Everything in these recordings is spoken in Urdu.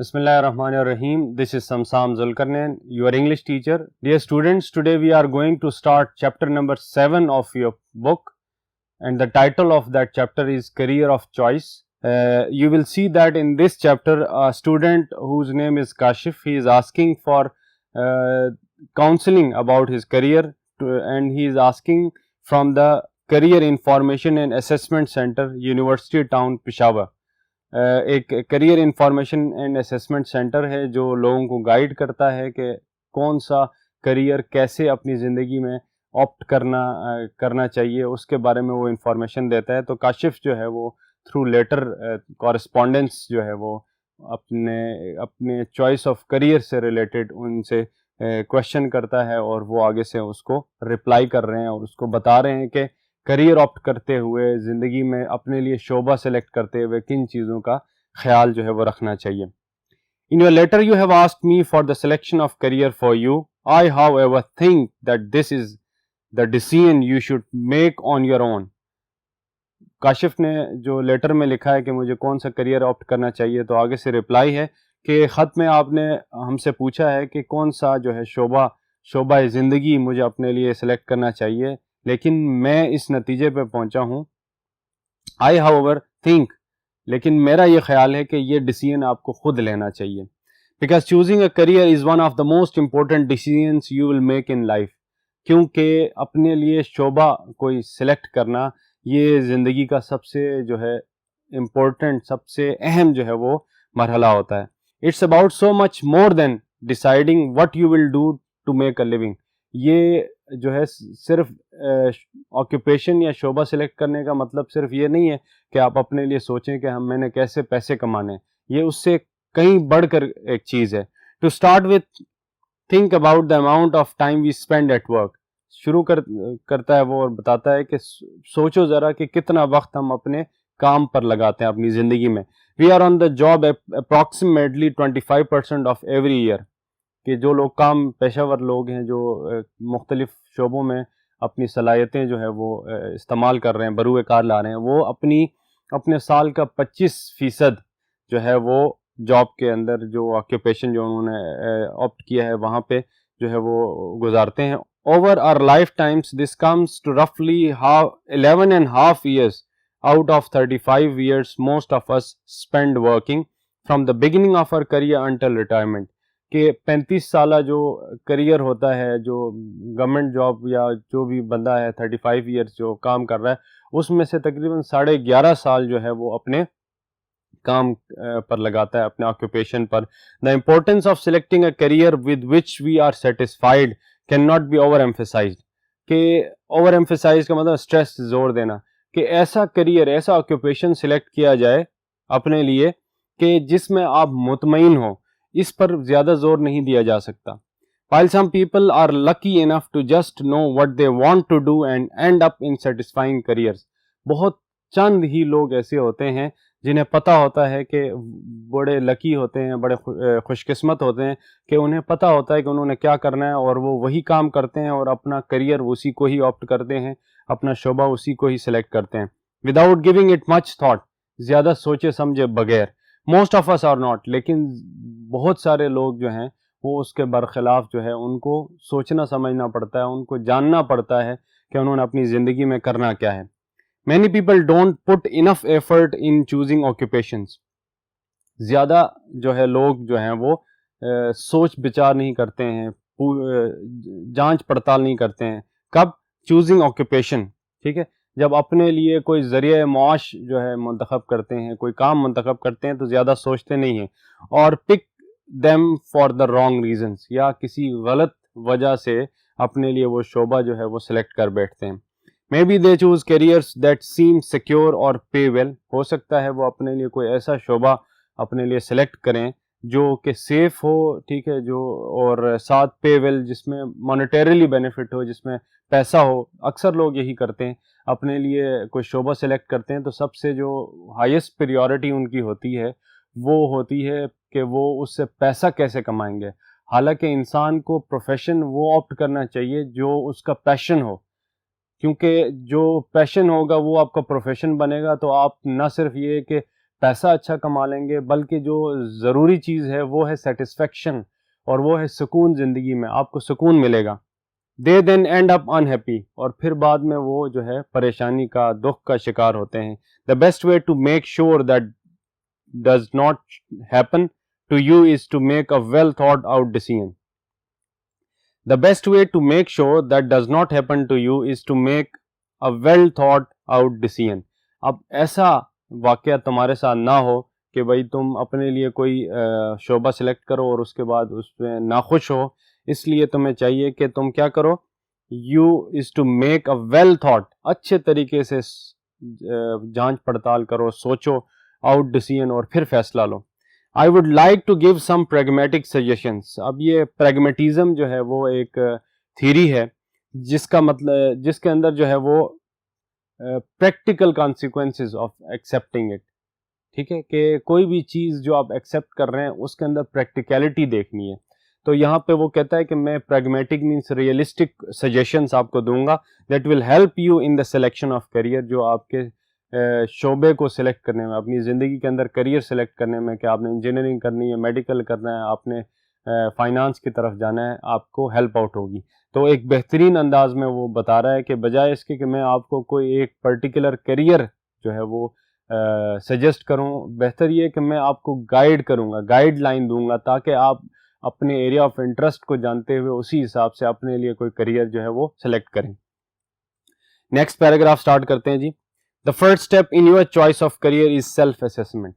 Bismillah ar-Rahman ar-Rahim. This is Samsam Zulkarnain, your English teacher. Dear students, today we are going to start chapter number 7 of your book, and the title of that chapter is Career of Choice. You will see that in this chapter, a student whose name is Kashif, he is asking for counseling about his career, and he is asking from the Career Information and Assessment Center, University Town, Peshawar. ایک career information and assessment centre ہے جو لوگوں کو گائیڈ کرتا ہے کہ کون سا کریئر کیسے اپنی زندگی میں آپٹ کرنا چاہیے، اس کے بارے میں وہ انفارمیشن دیتا ہے. تو کاشف جو ہے وہ تھرو لیٹر کورسپونڈنس جو ہے وہ اپنے چوائس آف کریئر سے ریلیٹڈ ان سے کویشچن کرتا ہے، اور وہ آگے سے اس کو رپلائی کر رہے ہیں اور اس کو بتا رہے ہیں کہ کریئر آپٹ کرتے ہوئے زندگی میں اپنے لیے شعبہ سلیکٹ کرتے ہوئے کن چیزوں کا خیال جو ہے وہ رکھنا چاہیے. In your letter you have asked me for the selection of career for you. I however think that this is the decision you should make on your own. Kashif نے جو لیٹر میں لکھا ہے کہ مجھے کون سا کریئر آپٹ کرنا چاہیے، تو آگے سے رپلائی ہے کہ خط میں آپ نے ہم سے پوچھا ہے کہ کون سا جو ہے شعبہ زندگی مجھے اپنے لیے سلیکٹ کرنا چاہیے، لیکن میں اس نتیجے پہ پہنچا ہوں. I however think، لیکن میرا یہ خیال ہے کہ یہ ڈیسیژن آپ کو خود لینا چاہیے. Because choosing a career is one of the most important decisions you will make in life. کیونکہ اپنے لیے شعبہ کوئی سلیکٹ کرنا یہ زندگی کا سب سے جو ہے امپورٹنٹ، سب سے اہم جو ہے وہ مرحلہ ہوتا ہے. It's about so much more than deciding what you will do to make a living. یہ جو ہے صرف آکوپیشن یا شعبہ سلیکٹ کرنے کا مطلب صرف یہ نہیں ہے کہ آپ اپنے لیے سوچیں کہ میں نے کیسے پیسے کمانے، یہ اس سے کہیں بڑھ کر ایک چیز ہے. To start with think about the amount of time we spend at work. شروع کرتا ہے وہ اور بتاتا ہے کہ سوچو ذرا کہ کتنا وقت ہم اپنے کام پر لگاتے ہیں اپنی زندگی میں. We are on the job approximately 25% of every year. کہ جو لوگ کام پیشہ ور لوگ ہیں جو مختلف شعبوں میں اپنی صلاحیتیں جو ہے وہ استعمال کر رہے ہیں، بروئے کار لا رہے ہیں، وہ اپنے سال کا 25% جو ہے وہ جاب کے اندر جو آکوپیشن جو انہوں نے آپٹ کیا ہے وہاں پہ جو ہے وہ گزارتے ہیں. Over our life times this comes to رفلی 11.5 years out of 35 years most of us spend working from the beginning of our career until retirement. کہ 35 سالہ جو کریئر ہوتا ہے، جو گورنمنٹ جاب یا جو بھی بندہ ہے 35 ایئرس جو کام کر رہا ہے، اس میں سے تقریباً 11.5 سال جو ہے وہ اپنے کام پر لگاتا ہے، اپنے آکوپیشن پر. The importance of selecting a career with which we are satisfied can not be overemphasized. کہ اوور ایمفیسائز کا مطلب اسٹریس، زور دینا، کہ ایسا کریئر، ایسا آکوپیشن سلیکٹ کیا جائے اپنے لیے کہ جس میں آپ مطمئن ہوں، اس پر زیادہ زور نہیں دیا جا سکتا. While some people are lucky enough to just know what they want to do and end up in satisfying careers. بہت چند ہی لوگ ایسے ہوتے ہیں جنہیں پتہ ہوتا ہے کہ بڑے لکی ہوتے ہیں، بڑے خوش قسمت ہوتے ہیں کہ انہیں پتہ ہوتا ہے کہ انہوں نے کیا کرنا ہے، اور وہ وہی کام کرتے ہیں اور اپنا کریئر اسی کو ہی آپٹ کرتے ہیں، اپنا شعبہ اسی کو ہی سلیکٹ کرتے ہیں. Without giving it much thought، زیادہ سوچے سمجھے بغیر. Most of us are not, لیکن بہت سارے لوگ جو ہیں وہ اس کے برخلاف جو ہے ان کو سوچنا سمجھنا پڑتا ہے، ان کو جاننا پڑتا ہے کہ انہوں نے اپنی زندگی میں کرنا کیا ہے. Many people don't put enough effort in choosing occupations. زیادہ جو ہے لوگ جو ہیں وہ سوچ بچار نہیں کرتے ہیں، جانچ پڑتال نہیں کرتے ہیں. کب؟ Choosing occupation. ٹھیک ہے، جب اپنے لیے کوئی ذریعہ معاش جو ہے منتخب کرتے ہیں، کوئی کام منتخب کرتے ہیں، تو زیادہ سوچتے نہیں ہیں، اور pick them for the wrong reasons, یا کسی غلط وجہ سے اپنے لیے وہ شعبہ جو ہے وہ سلیکٹ کر بیٹھتے ہیں. Maybe they choose careers that seem secure or pay well. ہو سکتا ہے وہ اپنے لیے کوئی ایسا شعبہ اپنے لیے سلیکٹ کریں جو کہ سیف ہو، ٹھیک ہے، جو اور ساتھ پے ویل، جس میں مانیٹریلی بینیفٹ ہو، جس میں پیسہ ہو. اکثر لوگ یہی کرتے ہیں، اپنے لیے کوئی شعبہ سلیکٹ کرتے ہیں تو سب سے جو ہائیسٹ پریورٹی ان کی ہوتی ہے وہ ہوتی ہے کہ وہ اس سے پیسہ کیسے کمائیں گے. حالانکہ انسان کو پروفیشن وہ آپٹ کرنا چاہیے جو اس کا پیشن ہو، کیونکہ جو پیشن ہوگا وہ آپ کا پروفیشن بنے گا. تو آپ نہ صرف یہ کہ پیسہ اچھا کما لیں گے، بلکہ جو ضروری چیز ہے وہ ہے سیٹسفیکشن، اور وہ ہے سکون. زندگی میں آپ کو سکون ملے گا. دے دین اینڈ اپ انہیپی، اور پھر بعد میں وہ جو ہے پریشانی کا، دکھ کا شکار ہوتے ہیں. The best way to make sure that does not happen to you is to make a well thought out decision. The best way to make sure that does not happen to you is to make a well thought out decision. اب ایسا واقعہ تمہارے ساتھ نہ ہو کہ بھائی تم اپنے لیے کوئی شعبہ سلیکٹ کرو اور اس کے بعد اس میں ناخوش ہو. اس لیے تمہیں چاہیے کہ تم کیا کرو، you is to make a well thought, اچھے طریقے سے جانچ پڑتال کرو، سوچو، آؤٹ ڈیسیژن، اور پھر فیصلہ لو. I would like to give some pragmatic suggestions. اب یہ پریگمیٹزم جو ہے وہ ایک تھیری ہے جس کا مطلب، جس کے اندر جو ہے وہ practical consequences of accepting it. ٹھیک ہے، کہ کوئی بھی چیز جو آپ ایکسیپٹ کر رہے ہیں اس کے اندر پریکٹیکلٹی دیکھنی ہے. تو یہاں پہ وہ کہتا ہے کہ میں پریگمیٹک مینس ریئلسٹک سجیشنس آپ کو دوں گا that will help you in the selection of career, جو آپ کے شعبے کو سلیکٹ کرنے میں، اپنی زندگی کے اندر کریئر سلیکٹ کرنے میں، کہ آپ نے انجینئرنگ کرنی ہے، میڈیکل کرنا ہے، آپ نے فائنانس کی طرف جانا ہے، آپ کو ہیلپ آؤٹ ہوگی. تو ایک بہترین انداز میں وہ بتا رہا ہے کہ بجائے اس کے کہ میں آپ کو کوئی ایک پرٹیکولر کریئر جو ہے وہ سجیسٹ کروں، بہتر یہ کہ میں آپ کو گائیڈ کروں گا، گائیڈ لائن دوں گا، تاکہ آپ اپنے ایریا آف انٹرسٹ کو جانتے ہوئے اسی حساب سے اپنے لیے کوئی کریئر جو ہے وہ سلیکٹ کریں. نیکسٹ پیراگراف سٹارٹ کرتے ہیں جی. The first step in your choice of career is self-assessment.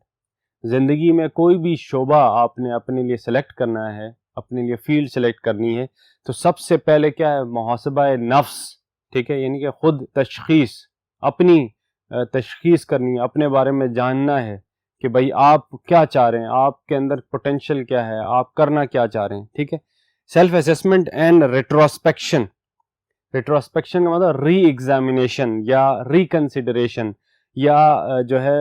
زندگی میں کوئی بھی شعبہ آپ نے اپنے لیے سلیکٹ کرنا ہے، اپنے لیے فیلڈ سلیکٹ کرنی ہے، تو سب سے پہلے کیا ہے، محاسبہ نفس. ٹھیک ہے، یعنی کہ خود تشخیص، اپنی تشخیص کرنی ہے، اپنے بارے میں جاننا ہے کہ بھائی آپ کیا چاہ رہے ہیں، آپ کے اندر پوٹینشیل کیا ہے، آپ کرنا کیا چاہ رہے ہیں. ٹھیک ہے، سیلف اسیسمنٹ اینڈ ریٹروسپیکشن. ریٹروسپیکشن کا مطلب ری ایگزامینیشن یا ریکنسیڈریشن، یا جو ہے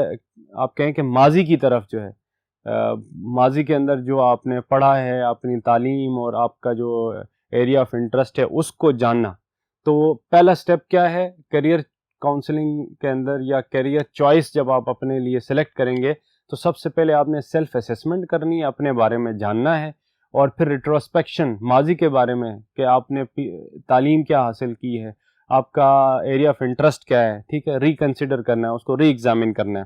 آپ کہیں کہ ماضی کی طرف جو ہے، ماضی کے اندر جو آپ نے پڑھا ہے، اپنی تعلیم اور آپ کا جو ایریا آف انٹرسٹ ہے اس کو جاننا. تو پہلا سٹیپ کیا ہے کیریئر کاؤنسلنگ کے اندر، یا کیریئر چوائس جب آپ اپنے لیے سلیکٹ کریں گے تو سب سے پہلے آپ نے سیلف اسیسمنٹ کرنی ہے، اپنے بارے میں جاننا ہے، اور پھر ریٹروسپیکشن، ماضی کے بارے میں کہ آپ نے تعلیم کیا حاصل کی ہے، آپ کا ایریا آف انٹرسٹ کیا ہے. ٹھیک ہے، ریکنسیڈر کرنا ہے، اس کو ری ایگزامن کرنا ہے.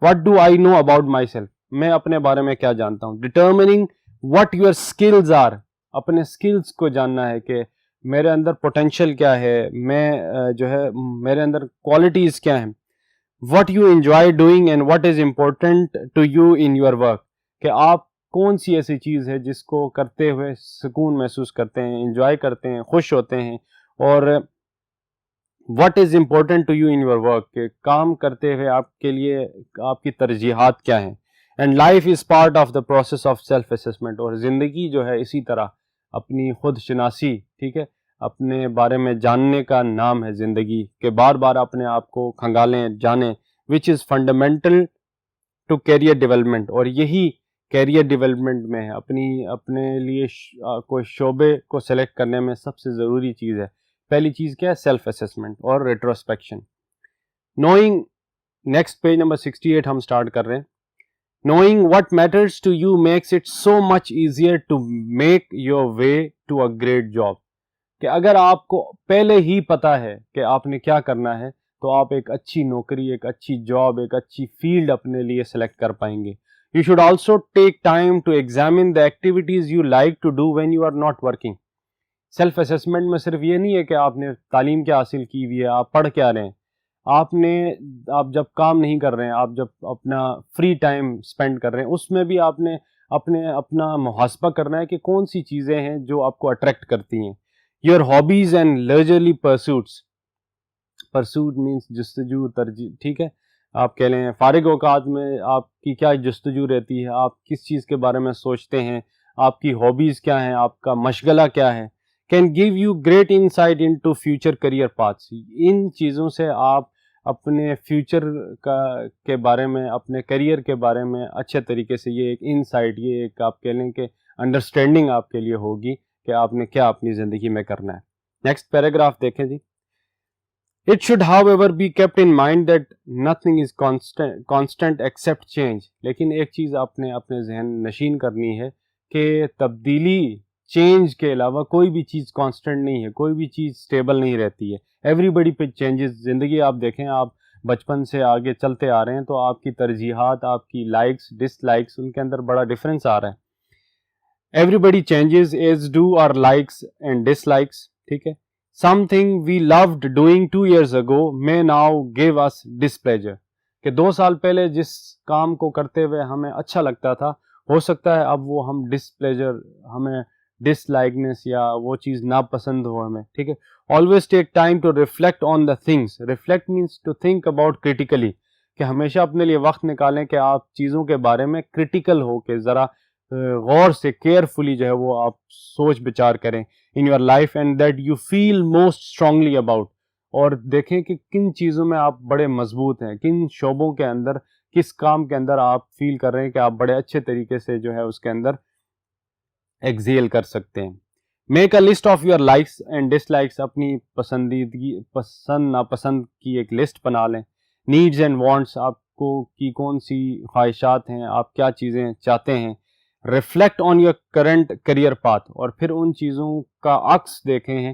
What do I know about myself, میں اپنے بارے میں کیا جانتا ہوں. Determining what your skills are, اپنے اسکلز کو جاننا ہے کہ میرے اندر پوٹینشیل کیا ہے، میں جو ہے میرے اندر کوالٹیز کیا ہیں. What you enjoy doing and what is important to you in your work, کہ آپ کون سی ایسی چیز ہے جس کو کرتے ہوئے سکون محسوس کرتے ہیں، انجوائے کرتے ہیں، خوش ہوتے ہیں. اور what is important to you in your work, کہ کام کرتے ہوئے آپ کے لیے آپ کی ترجیحات کیا ہیں. And life is part of the process of self assessment, اور زندگی جو ہے اسی طرح اپنی خود شناسی، ٹھیک ہے، اپنے بارے میں جاننے کا نام ہے زندگی، کہ بار بار اپنے آپ کو کھنگالیں، جانیں. وچ از فنڈامنٹل ٹو کیریئر ڈیولپمنٹ، اور یہی کیریئر ڈیولپمنٹ میں ہے، اپنے لیے کوئی شعبے کو سلیکٹ کرنے میں سب سے ضروری چیز ہے. پہلی چیز کیا ہے، سیلف اسیسمنٹ اور retrospection. Knowing, next page number 68 ہم سٹارٹ کر رہے ہیں. Knowing what matters to you makes it so much easier to make your way to a great job, کہ اگر آپ کو پہلے ہی پتا ہے کہ آپ نے کیا کرنا ہے تو آپ ایک اچھی نوکری، ایک اچھی جاب، ایک اچھی فیلڈ اپنے لیے سلیکٹ کر پائیں گے. You should also take time to examine the activities you like to do when you are not working. Self assessment میں صرف یہ نہیں ہے کہ آپ نے تعلیم کیا حاصل کی ہوئی ہے، آپ پڑھ کیا رہے ہیں، آپ جب کام نہیں کر رہے ہیں، آپ جب اپنا فری ٹائم اسپینڈ کر رہے ہیں، اس میں بھی آپ نے اپنا محاسبہ کرنا ہے کہ کون سی چیزیں ہیں جو آپ کو اٹریکٹ کرتی ہیں. Your hobbies and leisurely pursuits. Pursuit means جستجو، ترجیح. ٹھیک ہے، آپ کہہ لیں فارغ اوقات میں آپ کی کیا جستجو رہتی ہے، آپ کس چیز کے بارے میں سوچتے ہیں، آپ کی ہابیز کیا ہیں، آپ کا مشغلہ کیا ہے. Can give you great insight into future career paths. ان چیزوں سے آپ اپنے فیوچر کے بارے میں، اپنے کریئر کے بارے میں اچھے طریقے سے، یہ ایک انسائٹ، یہ ایک آپ کہہ لیں کہ انڈرسٹینڈنگ آپ کے لیے ہوگی کہ آپ نے کیا اپنی زندگی میں کرنا ہے. نیکسٹ پیراگراف دیکھیں جی. It should however be kept in mind that nothing is constant except change. لیکن ایک چیز آپ نے اپنے ذہن نشین کرنی ہے کہ تبدیلی چینج کے علاوہ کوئی بھی چیز کانسٹنٹ نہیں ہے, کوئی بھی چیز اسٹیبل نہیں رہتی ہے. ایوری بڈی پہ چینجز. زندگی آپ دیکھیں, آپ بچپن سے آگے چلتے آ رہے ہیں تو آپ کی ترجیحات, آپ کی لائکس ڈس لائکس, ان کے اندر بڑا ڈفرینس آ رہا ہے. Everybody changes as do our likes and dislikes. ٹھیک ہے. Something we loved doing 2 years ago may now give us displeasure. کہ 2 سال پہلے جس کام کو کرتے ہوئے ہمیں اچھا لگتا تھا, ہو سکتا ہے اب وہ ہم ڈسپلیجر, ہمیں ڈس لائکنس یا وہ چیز ناپسند ہو ہمیں. ٹھیک ہے. Always take time to reflect on the things. Reflect means to think about critically. کہ ہمیشہ اپنے لیے وقت نکالیں کہ آپ چیزوں کے بارے میں کرٹیکل ہو کے ذرا غور سے, کیئرفلی جو ہے وہ آپ سوچ بچار کریں in your life and that you feel most strongly about. اور دیکھیں کہ کن چیزوں میں آپ بڑے مضبوط ہیں, کن شعبوں کے اندر, کس کام کے اندر آپ فیل کر رہے ہیں کہ آپ بڑے اچھے طریقے سے جو ہے اس کے اندر ایگزیل کر سکتے ہیں. Make a list of your likes and dish likes. اپنی پسندیدگی, پسند ناپسند کی ایک لسٹ بنا لیں. Needs and wants. آپ کو کی کون سی خواہشات ہیں, آپ کیا چیزیں چاہتے ہیں. Reflect on your current career path. اور پھر ان چیزوں کا عکس دیکھیں ہیں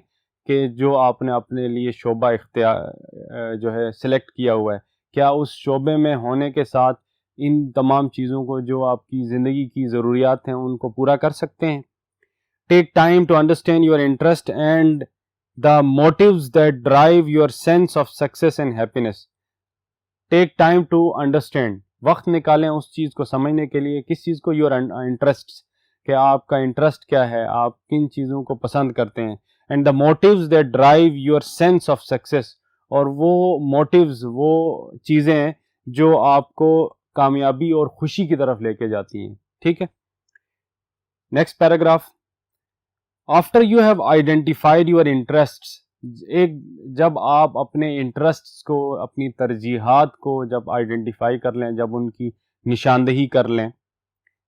کہ جو آپ نے اپنے لیے شعبہ اختیار جو ہے سلیکٹ کیا ہوا ہے, کیا اس شعبے میں ہونے کے ساتھ ان تمام چیزوں کو جو آپ کی زندگی کی ضروریات ہیں ان کو پورا کر سکتے ہیں. Take time to understand your interest and the motives that drive your sense of success and happiness. Take time to understand. وقت نکالیں اس چیز کو سمجھنے کے لیے, کس چیز کو, یور انٹرسٹ, کہ آپ کا انٹرسٹ کیا ہے, آپ کن چیزوں کو پسند کرتے ہیں. And the motives that drive your sense of success. اور وہ موٹیوز, وہ چیزیں ہیں جو آپ کو کامیابی اور خوشی کی طرف لے کے جاتی ہیں. ٹھیک ہے. Next paragraph. After you have identified your interests. ایک جب آپ اپنے انٹرسٹس کو, اپنی ترجیحات کو جب آئیڈینٹیفائی کر لیں, جب ان کی نشاندہی کر لیں,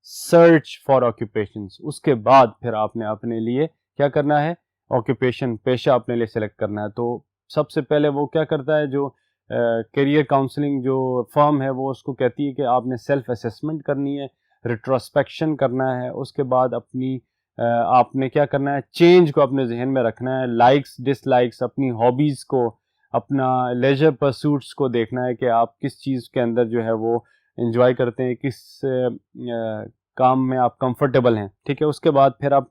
سرچ فار آکوپیشنس. اس کے بعد پھر آپ نے اپنے لیے کیا کرنا ہے, آکوپیشن, پیشہ اپنے لیے سلیکٹ کرنا ہے. تو سب سے پہلے وہ کیا کرتا ہے, جو کیریئر کاؤنسلنگ جو فرم ہے وہ اس کو کہتی ہے کہ آپ نے سیلف اسیسمنٹ کرنی ہے, ریٹروسپیکشن کرنا ہے. اس کے بعد اپنی آپ نے کیا کرنا ہے, چینج کو اپنے ذہن میں رکھنا ہے, لائکس ڈس لائکس, اپنی ہابیز کو, اپنا لیجر پرسوٹس کو دیکھنا ہے کہ آپ کس چیز کے اندر جو ہے وہ انجوائے کرتے ہیں, کس کام میں آپ کمفرٹیبل ہیں. ٹھیک ہے. اس کے بعد پھر آپ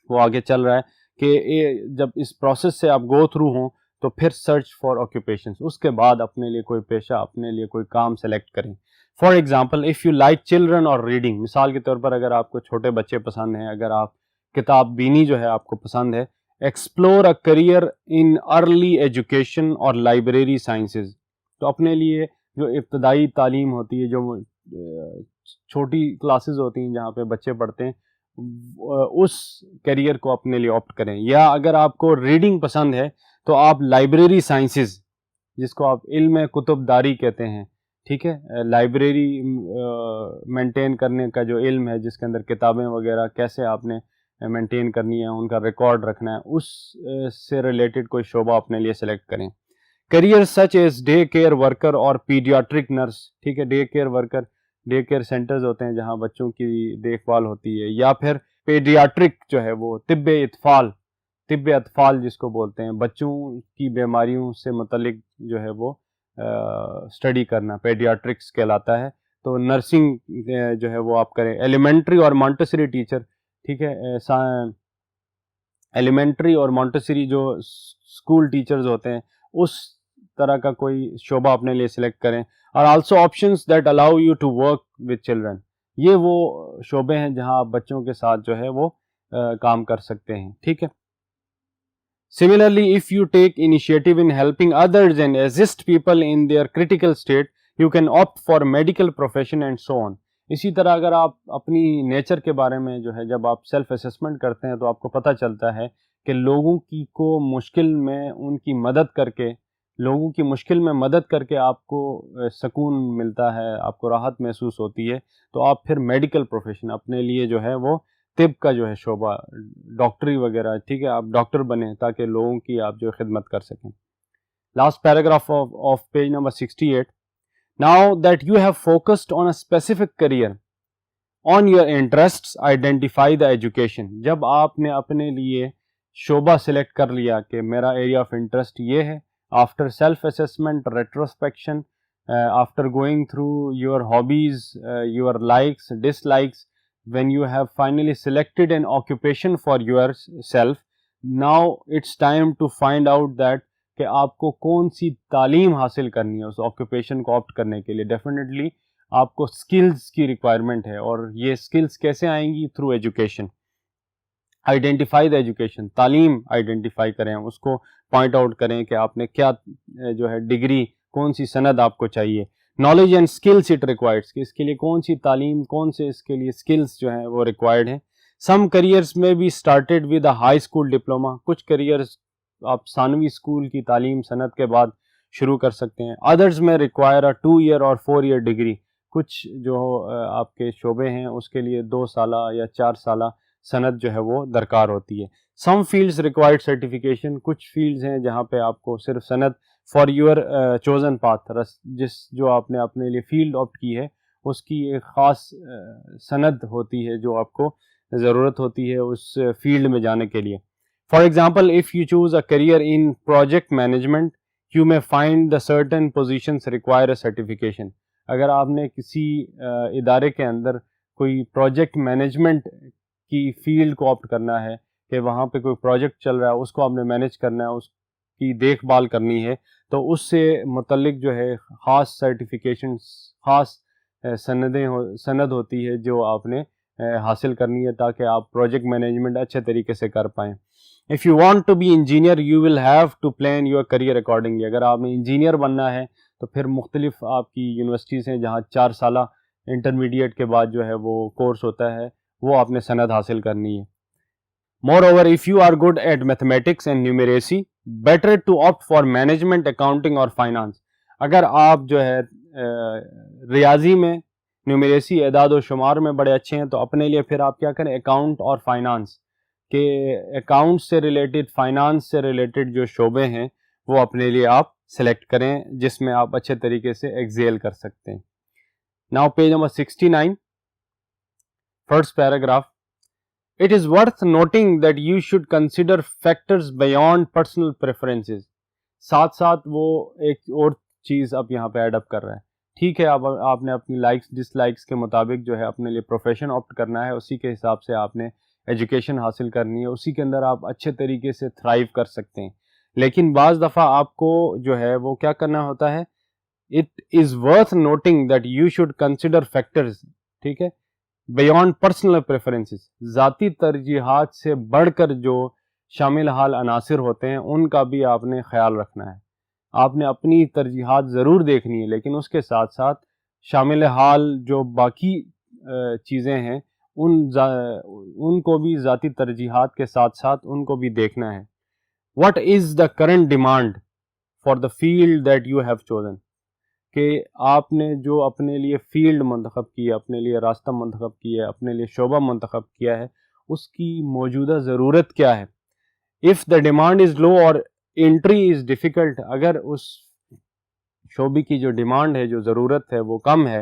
وہ آگے چل رہا ہے کہ جب اس پروسیس سے آپ گو تھرو ہوں تو پھر سرچ فار آکوپیشنس. اس کے بعد اپنے لیے کوئی پیشہ, اپنے لیے کوئی کام سلیکٹ کریں. For example, if you like children اور ریڈنگ. مثال کے طور پر اگر آپ کو چھوٹے بچے پسند ہیں, اگر آپ کتاب بینی جو ہے آپ کو پسند ہے, explore a career in early education اور لائبریری سائنسز. تو اپنے لیے جو ابتدائی تعلیم ہوتی ہے, جو چھوٹی کلاسز ہوتی ہیں جہاں پہ بچے پڑھتے ہیں, اس کیریئر کو اپنے لیے آپٹ کریں. یا اگر آپ کو ریڈنگ پسند ہے تو آپ لائبریری سائنسز, جس کو آپ علم کتب داری کہتے ہیں, ٹھیک ہے, لائبریری مینٹین کرنے کا جو علم ہے, جس کے اندر کتابیں وغیرہ کیسے آپ نے مینٹین کرنی ہے, ان کا ریکارڈ رکھنا ہے, اس سے ریلیٹڈ کوئی شعبہ اپنے لیے سلیکٹ کریں. Career such as day care worker اور پیڈیاٹرک نرس. ٹھیک ہے. Day care worker, day care centres ہوتے ہیں جہاں بچوں کی دیکھ بھال ہوتی ہے. یا پھر پیڈیاٹرک جو ہے وہ طب اطفال جس کو بولتے ہیں, بچوں کی بیماریوں سے متعلق جو ہے وہ اسٹڈی کرنا, پیڈیاٹرکس کہلاتا ہے. تو نرسنگ جو ہے وہ آپ کریں. ایلیمنٹری اور مانٹیسری ٹیچر. ٹھیک ہے. ایلیمنٹری اور مانٹیسری جو اسکول ٹیچرز ہوتے ہیں, اس طرح کا کوئی شعبہ اپنے لیے سلیکٹ کریں. اور also options that allow you to work with children. یہ وہ شعبے ہیں جہاں آپ بچوں کے ساتھ جو ہے وہ کام کر سکتے ہیں. ٹھیک ہے. Similarly, if you take initiative in helping others and assist people in their critical state, you can opt for medical profession and so on. اسی طرح اگر آپ اپنی نیچر کے بارے میں جو ہے جب آپ سیلف اسیسمنٹ کرتے ہیں تو آپ کو پتہ چلتا ہے کہ لوگوں کی کو مشکل میں ان کی مدد کر کے, لوگوں کی مشکل میں مدد کر کے آپ کو سکون ملتا ہے, آپ کو راحت محسوس ہوتی ہے, تو آپ پھر میڈیکل پروفیشن اپنے لیے جو ہے وہ طب کا جو ہے شعبہ, ڈاکٹری وغیرہ, ٹھیک ہے, آپ ڈاکٹر بنیں تاکہ لوگوں کی آپ جو خدمت کر سکیں. last paragraph of page number 68. Now that you have focused on a specific career, on your interests, identify the education. جب آپ نے اپنے لیے شعبہ سلیکٹ کر لیا کہ میرا ایریا آف انٹرسٹ یہ ہے, after self assessment, retrospection, after going through your hobbies, your likes, dislikes, when you have finally selected an occupation for yourself, now it's time to find out that کہ آپ کو کون سی تعلیم حاصل کرنی ہے اس آکوپیشن کو آپٹ کرنے کے لیے. ڈیفینیٹلی آپ کو اسکلز کی ریکوائرمنٹ ہے, اور یہ اسکلز کیسے آئیں گی؟ Through education. Identify the education, تعلیم آئیڈینٹیفائی کریں, اس کو پوائنٹ آؤٹ کریں کہ آپ نے کیا جو ہے ڈگری, کون سی سند آپ کو چاہیے. نالج اینڈ اسکلس اٹ ریکوائرڈس, کہ اس کے لیے کون سی تعلیم, کون سے اس کے لیے اسکلس جو ہیں وہ ریکوائرڈ ہیں. سم کریئرس میں be started with a high school diploma, کچھ کریئرس آپ ثانوی اسکول کی تعلیم سند کے بعد شروع کر سکتے ہیں. ادرز میں ریکوائر اے 2 year اور 4 year ڈگری, کچھ جو آپ کے شعبے ہیں اس کے لیے 2 سالہ یا 4 سالہ سند جو ہے وہ درکار ہوتی ہے. سم فیلڈز ریکوائرڈ سرٹیفکیشن, کچھ فیلڈز ہیں جہاں پہ آپ کو صرف سند فار یور چوزن پاتھ, جو آپ نے اپنے لیے فیلڈ آپٹ کی ہے اس کی ایک خاص سند ہوتی ہے جو آپ کو ضرورت ہوتی ہے اس فیلڈ میں جانے کے لیے. For example, if you choose a career in project management, you may find the certain positions require a certification. اگر آپ نے کسی ادارے کے اندر کوئی پروجیکٹ مینجمنٹ کی فیلڈ کو آپٹ کرنا ہے کہ وہاں پہ کوئی پروجیکٹ چل رہا ہے, اس کو آپ نے مینیج کرنا ہے, اس کی دیکھ بھال کرنی ہے, تو اس سے متعلق جو ہے خاص سرٹیفکیشنز, خاص سند ہوتی ہے جو آپ نے حاصل کرنی ہے تاکہ آپ پروجیکٹ مینجمنٹ اچھے طریقے سے کر پائیں. If you want to be engineer, you will have to plan your career accordingly. اگر آپ نے انجینئر بننا ہے تو پھر مختلف آپ کی یونیورسٹیز ہیں جہاں 4 سالہ انٹرمیڈیٹ کے بعد جو ہے وہ کورس ہوتا ہے, وہ آپ نے سند حاصل کرنی ہے. Moreover, if you are good at mathematics and numeracy, better to opt for management, accounting اور finance. اگر آپ جو ہے ریاضی میں, نیومیریسی, اعداد و شمار میں بڑے اچھے ہیں تو اپنے لیے پھر آپ کیا کریں, اکاؤنٹ اور فائنانس, کہ اکاؤنٹ سے ریلیٹڈ, فائنانس سے ریلیٹڈ جو شعبے ہیں وہ اپنے لیے آپ سلیکٹ کریں جس میں آپ اچھے طریقے سے ایکزیل کر سکتے ہیں. Now page number 69, first paragraph. It is worth noting that you should consider factors beyond personal preferences. ساتھ ساتھ وہ ایک اور چیز اب یہاں پہ ایڈ اپ کر رہا ہے. ٹھیک ہے, اب آپ نے اپنی لائکس ڈس لائکس کے مطابق جو ہے اپنے لیے پروفیشن آپٹ کرنا ہے, اسی کے حساب سے آپ نے ایجوکیشن حاصل کرنی ہے, اسی کے اندر آپ اچھے طریقے سے تھرائیو کر سکتے ہیں. لیکن بعض دفعہ آپ کو جو ہے وہ کیا کرنا ہوتا ہے, it is worth noting that you should consider factors, ٹھیک ہے, بیونڈ پرسنل پریفرنسز, ذاتی ترجیحات سے بڑھ کر جو شامل حال عناصر ہوتے ہیں ان کا بھی آپ نے خیال رکھنا ہے. آپ نے اپنی ترجیحات ضرور دیکھنی ہے لیکن اس کے ساتھ ساتھ شامل حال جو باقی چیزیں ہیں ان کو بھی ذاتی ترجیحات کے ساتھ ساتھ ان کو بھی دیکھنا ہے. What is the current demand for the field that you have chosen? کہ آپ نے جو اپنے لیے فیلڈ منتخب کی ہے, اپنے لیے راستہ منتخب کیا ہے, اپنے لیے شعبہ منتخب کیا ہے, اس کی موجودہ ضرورت کیا ہے. If the demand is low or entry is difficult, اگر اس شعبے کی جو ڈیمانڈ ہے, جو ضرورت ہے وہ کم ہے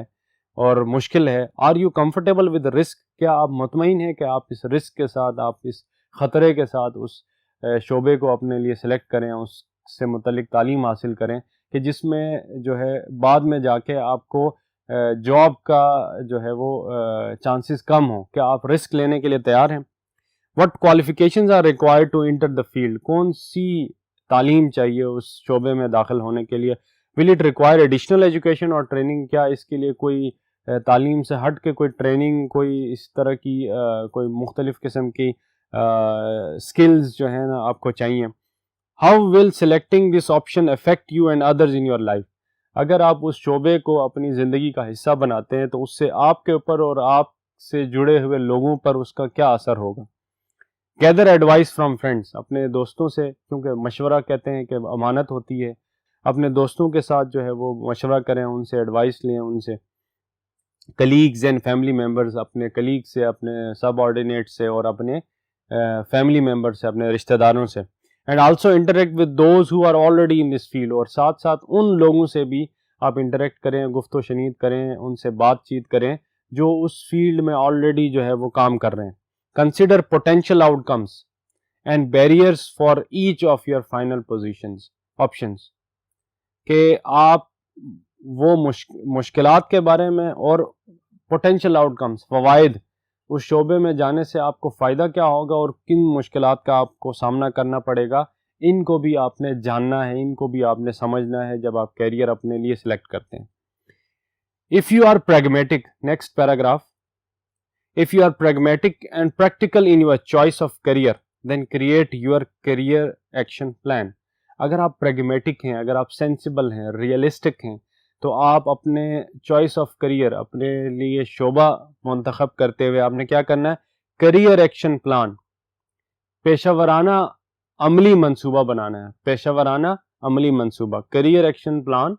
اور مشکل ہے, are you comfortable with the risk? کیا آپ مطمئن ہیں کہ آپ اس رسک کے ساتھ, آپ اس خطرے کے ساتھ اس شعبے کو اپنے لیے سلیکٹ کریں, اس سے متعلق تعلیم حاصل کریں کہ جس میں جو ہے بعد میں جا کے آپ کو جاب کا جو ہے وہ چانسز کم ہوں. کیا آپ رسک لینے کے لیے تیار ہیں؟ What qualifications are required to enter the field? کون سی تعلیم چاہیے اس شعبے میں داخل ہونے کے لیے؟ Will it require additional education اور training? کیا اس کے لیے کوئی تعلیم سے ہٹ کے کوئی ٹریننگ, کوئی اس طرح کی کوئی مختلف قسم کی اسکلز جو ہیں نا آپ کو چاہیے. How will selecting this option affect you and others in your life? اگر آپ اس شعبے کو اپنی زندگی کا حصہ بناتے ہیں تو اس سے آپ کے اوپر اور آپ سے جڑے ہوئے لوگوں پر اس کا کیا اثر ہوگا. Gather advice from friends. اپنے دوستوں سے, کیونکہ مشورہ کہتے ہیں کہ امانت ہوتی ہے, اپنے دوستوں کے ساتھ جو ہے وہ مشورہ کریں, ان سے ایڈوائس لیں, ان سے. کلیگز اینڈ فیملی ممبرز, اپنے کلیگ سے, اپنے سب آرڈینیٹ سے اور اپنے فیملی ممبر سے, اپنے رشتہ داروں سے. And also interact with those who are already in this field, اور ساتھ ساتھ ان لوگوں سے بھی آپ انٹریکٹ کریں, گفت و شنید کریں, ان سے بات چیت کریں جو اس فیلڈ میں آلریڈی جو ہے وہ کام کر رہے ہیں. Consider potential out comes and barriers for each of your final positions options, کہ آپ وہ مشکلات کے بارے میں اور پوٹینشیل آؤٹ کمس, فوائد, اس شعبے میں جانے سے آپ کو فائدہ کیا ہوگا اور کن مشکلات کا آپ کو سامنا کرنا پڑے گا, ان کو بھی آپ نے جاننا ہے, ان کو بھی آپ نے سمجھنا ہے جب آپ کیریئر اپنے لیے سلیکٹ کرتے ہیں. If you are pragmatic, next paragraph, if you are pragmatic and practical in your choice of career, then create your career action plan. اگر آپ pragmatic ہیں, اگر آپ sensible ہیں, realistic ہیں, تو آپ اپنے چوائس آف کریئر, اپنے لیے شعبہ منتخب کرتے ہوئے آپ نے کیا کرنا ہے, کریئر ایکشن پلان, پیشہ ورانہ عملی منصوبہ بنانا ہے. پیشہ ورانہ عملی منصوبہ, کریئر ایکشن پلان,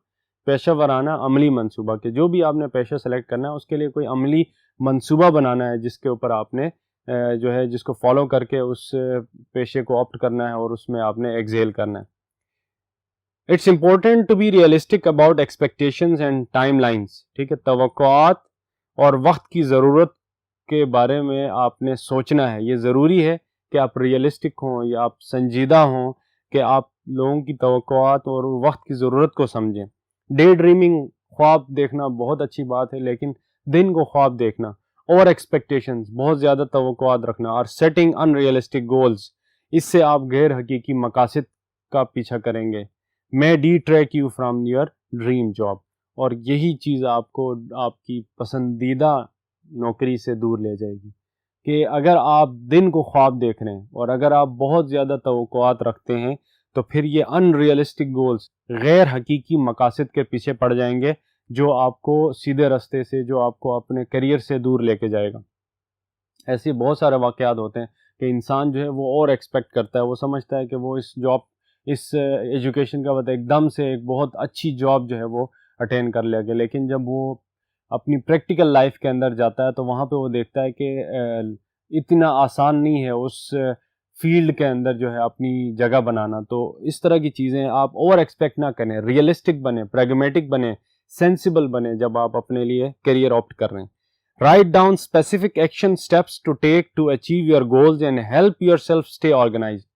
پیشہ ورانہ عملی منصوبہ, کہ جو بھی آپ نے پیشہ سلیکٹ کرنا ہے اس کے لیے کوئی عملی منصوبہ بنانا ہے جس کے اوپر آپ نے جو ہے جس کو فالو کر کے اس پیشے کو آپٹ کرنا ہے اور اس میں آپ نے ایکزیل کرنا ہے. It's important to be realistic about expectations and timelines. ٹھیک ہے, توقعات اور وقت کی ضرورت کے بارے میں آپ نے سوچنا ہے. یہ ضروری ہے کہ آپ ریئلسٹک ہوں یا آپ سنجیدہ ہوں, کہ آپ لوگوں کی توقعات اور وقت کی ضرورت کو سمجھیں. ڈے ڈریمنگ, خواب دیکھنا بہت اچھی بات ہے, لیکن دن کو خواب دیکھنا, اور ایکسپیکٹیشنز, بہت زیادہ توقعات رکھنا, اور سیٹنگ ان ریئلسٹک گولز, اس سے آپ غیر حقیقی مقاصد کا پیچھا کریں گے. میں D track you from your dream job, اور یہی چیز آپ کو آپ کی پسندیدہ نوکری سے دور لے جائے گی. کہ اگر آپ دن کو خواب دیکھ رہے ہیں اور اگر آپ بہت زیادہ توقعات رکھتے ہیں تو پھر یہ ان ریئلسٹک گولز, غیر حقیقی مقاصد کے پیچھے پڑ جائیں گے, جو آپ کو سیدھے راستے سے, جو آپ کو اپنے کیریئر سے دور لے کے جائے گا. ایسے بہت سارے واقعات ہوتے ہیں کہ انسان جو ہے وہ اور ایکسپیکٹ کرتا ہے, وہ سمجھتا ہے کہ وہ اس جاب, اس ایجوکیشن کا ایک دم سے ایک بہت اچھی جاب جو ہے وہ اٹین کر لے گا, لیکن جب وہ اپنی پریکٹیکل لائف کے اندر جاتا ہے تو وہاں پہ وہ دیکھتا ہے کہ اتنا آسان نہیں ہے اس فیلڈ کے اندر جو ہے اپنی جگہ بنانا. تو اس طرح کی چیزیں آپ اوور ایکسپیکٹ نہ کریں, ریئلسٹک بنیں, پریگمیٹک بنیں, سینسیبل بنیں جب آپ اپنے لیے کیریئر آپٹ کر رہے ہیں. Write down specific action steps to take to achieve your goals and help yourself stay organised.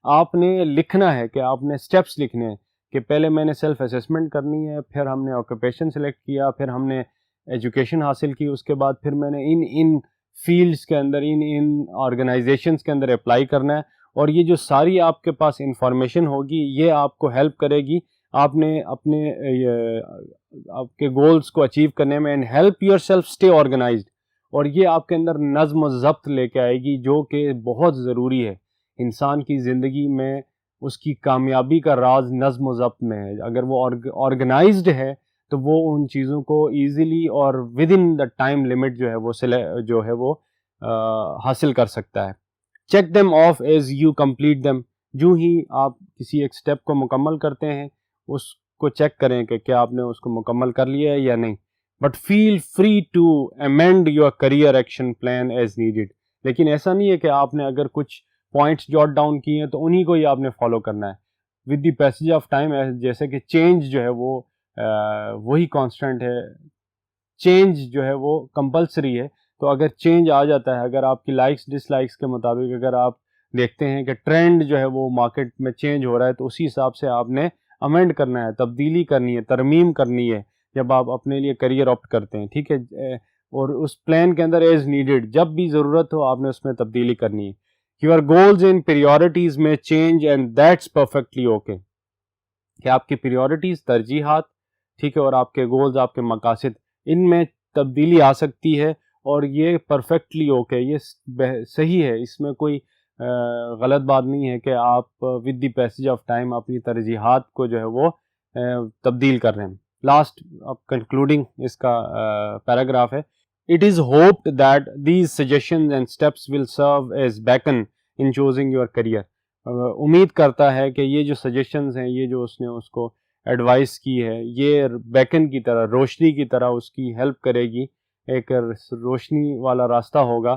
آپ نے لکھنا ہے کہ آپ نے اسٹیپس لکھنے ہیں کہ پہلے میں نے سیلف اسیسمنٹ کرنی ہے, پھر ہم نے آکوپیشن سلیکٹ کیا, پھر ہم نے ایجوکیشن حاصل کی, اس کے بعد پھر میں نے ان فیلڈس کے اندر, ان آرگنائزیشنس کے اندر اپلائی کرنا ہے. اور یہ جو ساری آپ کے پاس انفارمیشن ہوگی یہ آپ کو ہیلپ کرے گی آپ نے اپنے آپ کے گولز کو اچیو کرنے میں. And help yourself stay organised, اور یہ آپ کے اندر نظم و ضبط لے کے آئے گی, جو کہ بہت ضروری ہے انسان کی زندگی میں. اس کی کامیابی کا راز نظم و ضبط میں ہے. اگر وہ آرگنائزڈ ہے تو وہ ان چیزوں کو ایزیلی اور with in the time limit جو ہے وہ حاصل کر سکتا ہے. Check them of as you complete them. جو ہی آپ کسی ایک اسٹیپ کو مکمل کرتے ہیں اس کو چیک کریں کہ کیا آپ نے اس کو مکمل کر لیا ہے یا نہیں. But feel free to amend your career action plan as needed. لیکن ایسا نہیں ہے کہ آپ نے اگر کچھ پوائنٹس جاٹ ڈاؤن کیے ہیں تو انہی کو ہی آپ نے فالو کرنا ہے. With the passage of time, جیسے کہ چینج جو ہے وہ وہی کانسٹنٹ ہے, چینج جو ہے وہ کمپلسری ہے. تو اگر چینج آ جاتا ہے, اگر آپ کی لائکس ڈس لائکس کے مطابق اگر آپ دیکھتے ہیں کہ ٹرینڈ جو ہے وہ مارکیٹ میں چینج ہو رہا ہے, تو اسی حساب سے آپ نے امینڈ کرنا ہے, تبدیلی کرنی ہے, ترمیم کرنی ہے جب آپ اپنے لیے کریئر آپٹ کرتے ہیں. ٹھیک ہے, اور اس پلان کے اندر ایز نیڈیڈ, جب بھی ضرورت ہو آپ نے اس میں تبدیلی کرنی ہے. یور گولز اینڈ پریورٹیز میں change and that's perfectly okay. کہ آپ کی پریورٹیز, ترجیحات, ٹھیک ہے, اور آپ کے گولز, آپ کے مقاصد, ان میں تبدیلی آ سکتی ہے, اور یہ پرفیکٹلی اوکے, یہ صحیح ہے. اس میں کوئی غلط بات نہیں ہے کہ آپ with the passage of time اپنی ترجیحات کو جو ہے وہ تبدیل کر رہے ہیں. لاسٹ اب کنکلوڈنگ اس کا پیراگراف ہے. It is hoped that these suggestions and steps will serve as beacon in choosing your career. امید کرتا ہے کہ یہ جو سجیشنز ہیں, یہ جو اس نے اس کو ایڈوائس کی ہے, یہ بیکن کی طرح, روشنی کی طرح اس کی ہیلپ کرے گی. ایک روشنی والا راستہ ہوگا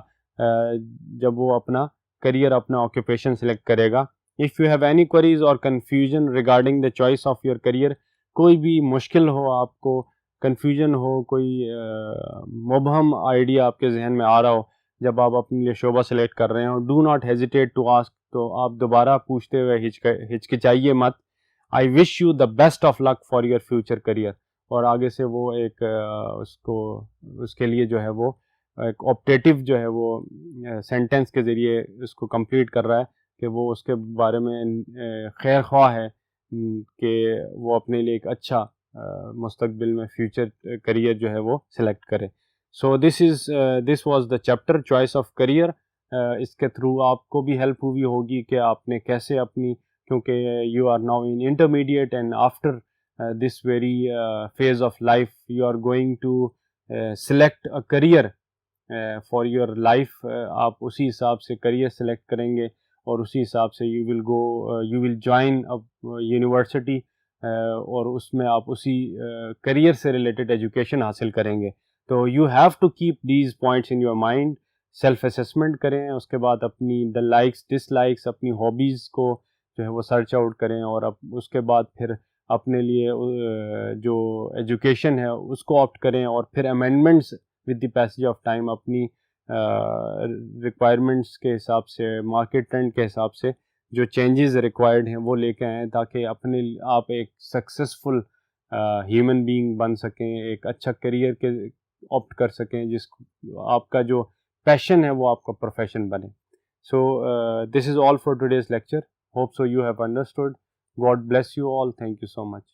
جب وہ اپنا کریئر, اپنا آکوپیشن سلیکٹ کرے گا. If you have any queries or confusion regarding the choice of your career, کوئی بھی مشکل ہو آپ کو, کنفیوژن ہو, کوئی مبہم آئیڈیا آپ کے ذہن میں آ رہا ہو جب آپ اپنے لیے شعبہ سلیکٹ کر رہے ہوں, do not hesitate to ask, تو آپ دوبارہ پوچھتے ہوئے ہچکچائیے مت. I wish you the best of luck for your future career. اور آگے سے وہ ایک اس کے لیے جو ہے وہ ایک آپٹیٹیو جو ہے وہ سینٹینس کے ذریعے اس کو کمپلیٹ کر رہا ہے کہ وہ اس کے بارے میں خیر خواہ ہے کہ وہ اپنے لیے ایک اچھا مستقبل میں فیوچر کریئر جو ہے وہ سلیکٹ کرے. So this was the chapter choice of career. اس کے تھرو آپ کو بھی ہیلپ ہوئی ہوگی کہ آپ نے کیسے اپنی, کیونکہ you are now in intermediate and after this very phase of life you are going to select a career for your life. آپ اسی حساب سے کریئر سلیکٹ کریں گے اور اسی حساب سے یو ول جوائن یونیورسٹی اور اس میں آپ اسی کریئر سے ریلیٹڈ ایجوکیشن حاصل کریں گے. تو you have to keep these points in your mind. Self assessment کریں, اس کے بعد اپنی دا لائکس ڈس لائکس, اپنی ہابیز کو جو ہے وہ سرچ آؤٹ کریں, اور اس کے بعد پھر اپنے لیے جو ایجوکیشن ہے اس کو آپٹ کریں, اور پھر amendments with the passage of time اپنی ریکوائرمنٹس کے حساب سے, مارکیٹ ٹرینڈ کے حساب سے جو چینجز ریکوائرڈ ہیں وہ لے کے آئیں, تاکہ آپ ایک سکسیزفل ہیومن بینگ بن سکیں, ایک اچھا کریئر کے آپٹ کر سکیں, جس آپ کا جو پیشن ہے وہ آپ کا پروفیشن بنے. So this is all for today's lecture. Hope so you have understood. God bless you all. Thank you so much.